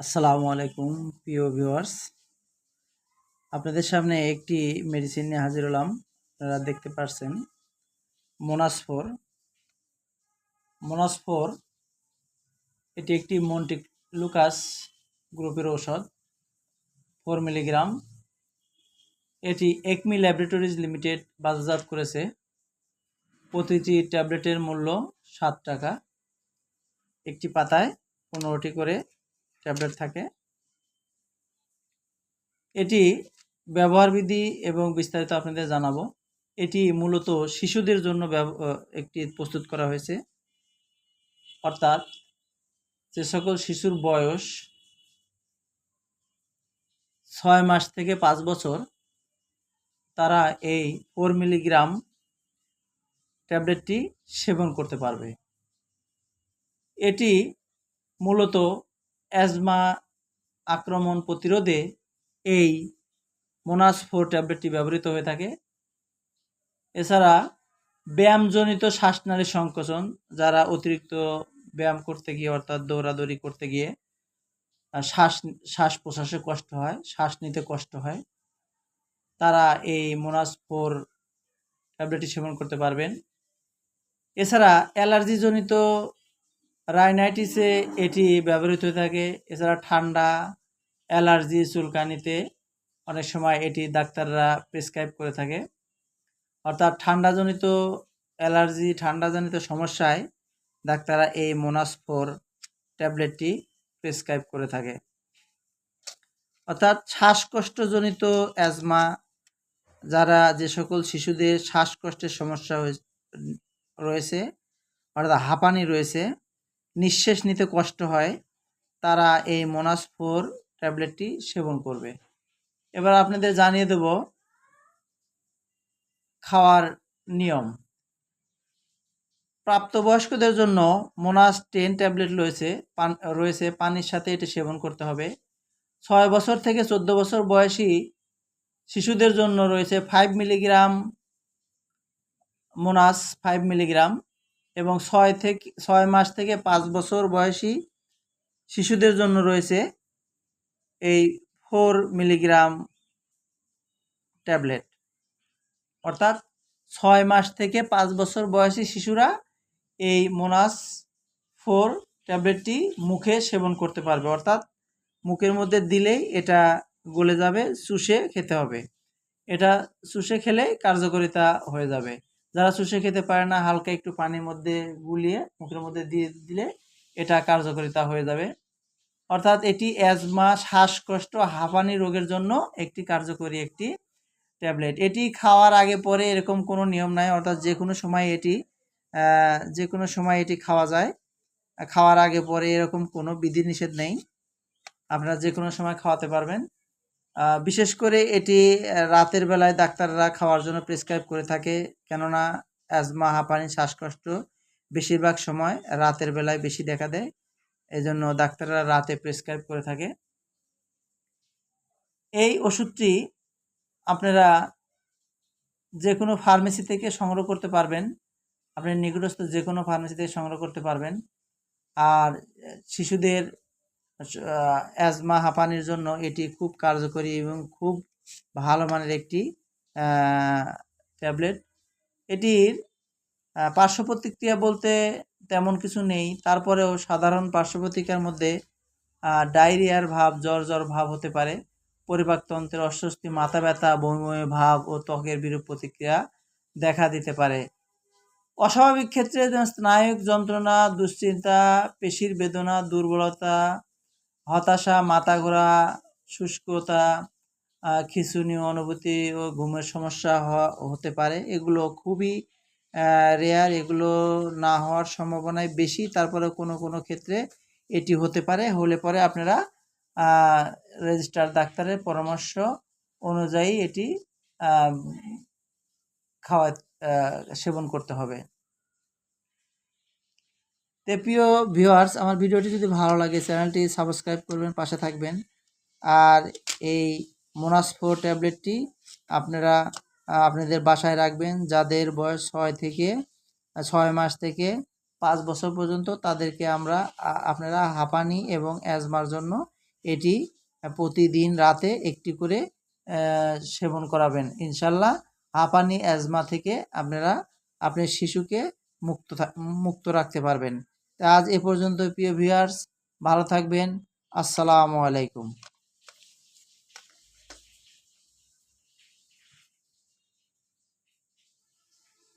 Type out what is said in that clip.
আসসালামু আলাইকুম প্রিয় ভিউয়ার্স, আপনাদের সামনে একটি মেডিসিন নিয়ে হাজির হলাম। আপনারা দেখতে পাচ্ছেন মোনাসফোর। মোনাসফোর এটি একটি মন্টিলুকাস গ্রুপের ঔষধ, 4 মিলিগ্রাম। এটি একমি ল্যাবরেটরিজ লিমিটেড বাজারজাত করেছে। প্রতিটি ট্যাবলেটের মূল্য 7 টাকা। একটি পাতায় 15টি করে ট্যাবলেট থাকে। এটি ব্যবহারবিধি এবং বিস্তারিত আপনাদের জানাবো। এটি মূলত শিশুদের জন্য একটি প্রস্তুত করা হয়েছে, অর্থাৎ যে সকল শিশুর বয়স 6 মাস থেকে 5 বছর তারা এই 4 মিলিগ্রাম ট্যাবলেটটি সেবন করতে পারবে। এটি মূলত অ্যাজমা আক্রমণ প্রতিরোধে এই মোনাসফোর ট্যাবলেটটি ব্যবহৃত হয়ে থাকে। এছাড়া ব্যায়ামজনিত শ্বাসনালীর সংকোচন, যারা অতিরিক্ত ব্যায়াম করতে গিয়ে অর্থাৎ দৌড়াদৌড়ি করতে গিয়ে শ্বাস প্রশ্বাসে কষ্ট হয়, শ্বাস নিতে কষ্ট হয়, তারা এই মোনাসফোর ট্যাবলেটটি সেবন করতে পারবেন। এছাড়া অ্যালার্জিজনিত রাইনাইটিসে এটি ব্যবহৃত হয়ে থাকে। এছাড়া ঠান্ডা, অ্যালার্জি, চুলকানিতে অনেক সময় এটি ডাক্তাররা প্রেসক্রাইব করে থাকে। অর্থাৎ ঠান্ডাজনিত অ্যালার্জি, ঠান্ডাজনিত সমস্যায় ডাক্তাররা এই মোনাসফোর ট্যাবলেটটি প্রেসক্রাইব করে থাকে। অর্থাৎ শ্বাসকষ্টজনিত অ্যাজমা, যারা যে সকল শিশুদের শ্বাসকষ্টের সমস্যা রয়েছে, অর্থাৎ হাঁপানি রয়েছে, নিঃশ্বাস নিতে কষ্ট হয়, তারা এই মোনাসফোর ট্যাবলেটটি সেবন করবে। এবার আপনাদের জানিয়ে দেব খাওয়ার নিয়ম। প্রাপ্তবয়স্কদের জন্য মোনাস 10 ট্যাবলেট রয়েছে পানির সাথে এটি সেবন করতে হবে। 6 বছর থেকে 14 বছর বয়সী শিশুদের জন্য রয়েছে 5 মিলিগ্রাম মোনাস 5 মিলিগ্রাম, এবং 6 মাস থেকে 5 বছর বয়সী শিশুদের জন্য রয়েছে এই 4 মিলিগ্রাম ট্যাবলেট। অর্থাৎ 6 মাস থেকে 5 বছর বয়সী শিশুরা এই মোনাস 4 ট্যাবলেটটি মুখে সেবন করতে পারবে। অর্থাৎ মুখের মধ্যে দিলেই এটা গলে যাবে, চুষে খেতে হবে। এটা চুষে খেলে কার্যকারিতা হয়ে যাবে। যারা চুষে খেতে পারে না, হালকা একটু পানির মধ্যে গুলিয়ে মুখের মধ্যে দিয়ে দিলে এটা কার্যকারিতা হয়ে যাবে। অর্থাৎ এটি অ্যাজমা, শ্বাসকষ্ট, হাঁপানি রোগের জন্য একটি কার্যকরী একটি ট্যাবলেট। এটি খাওয়ার আগে পরে এরকম কোনো নিয়ম নাই, অর্থাৎ যে কোনো সময় এটি খাওয়া যায়। খাওয়ার আগে পরে এরকম কোনো বিধিনিষেধ নেই, আপনারা যে কোনো সময় খাওয়াতে পারবেন। বিশেষ করে এটি রাতের বেলায় ডাক্তাররা খাওয়ার জন্য প্রেসক্রাইব করে থাকে, কেননা অ্যাজমা, হাঁপানি, শ্বাসকষ্ট বেশিরভাগ সময় রাতের বেলায় বেশি দেখা দেয়, এই জন্য ডাক্তাররা রাতে প্রেসক্রাইব করে থাকে। এই ওষুধটি আপনারা যে কোনো ফার্মেসি থেকে সংগ্রহ করতে পারবেন, আপনার নিকটস্থ যে কোনো ফার্মেসি থেকে সংগ্রহ করতে পারবেন। আর শিশুদের অ্যাজমা, হাঁপানির জন্য এটি খুব কার্যকরী এবং খুব ভালো মানের একটি ট্যাবলেট। এটির পার্শ্ব প্রতিক্রিয়া বলতে তেমন কিছু নেই, তারপরেও সাধারণ পার্শ্ব প্রতিক্রিয়ার মধ্যে ডায়রিয়ার ভাব, জ্বর ভাব হতে পারে, পরিপাকতন্ত্রের অস্বস্তি, মাথা ব্যথা, বমি ভাব ও ত্বকের বিরূপ প্রতিক্রিয়া দেখা দিতে পারে। অস্বাভাবিক ক্ষেত্রে স্নায়ুক যন্ত্রণা, দুশ্চিন্তা, পেশির বেদনা, দুর্বলতা, হতাশা, মাথা ঘোরা, শুষ্কতা, খিঁচুনি অনুভূতি ও ঘুমের সমস্যা হতে পারে। এগুলো খুবই রেয়ার, এগুলো না হওয়ার সম্ভাবনাই বেশি। তারপরে কোনো ক্ষেত্রে এটি হতে পারে, হলে পরে আপনারা রেজিস্টার ডাক্তারের পরামর্শ অনুযায়ী এটি সেবন করতে হবে। প্রিয় ভিউয়ার্স, আমার ভিডিওটি যদি ভালো লাগে চ্যানেলটি সাবস্ক্রাইব করবেন, পাশে থাকবেন। আর এই মোনাসফোর ট্যাবলেটটি আপনারা আপনাদের বাসায় রাখবেন। যাদের বয়স 6 মাস থেকে 5 বছর পর্যন্ত, তাদেরকে আপনারা হাঁপানি এবং অ্যাজমার জন্য এটি প্রতিদিন রাতে একটি করে সেবন করাবেন। ইনশাল্লাহ হাঁপানি অ্যাজমা থেকে আপনারা আপনার শিশুকে মুক্ত রাখতে পারবেন। আজ এ পর্যন্ত প্রিয় ভিউয়ার্স, ভালো থাকবেন। আসসালামু আলাইকুম।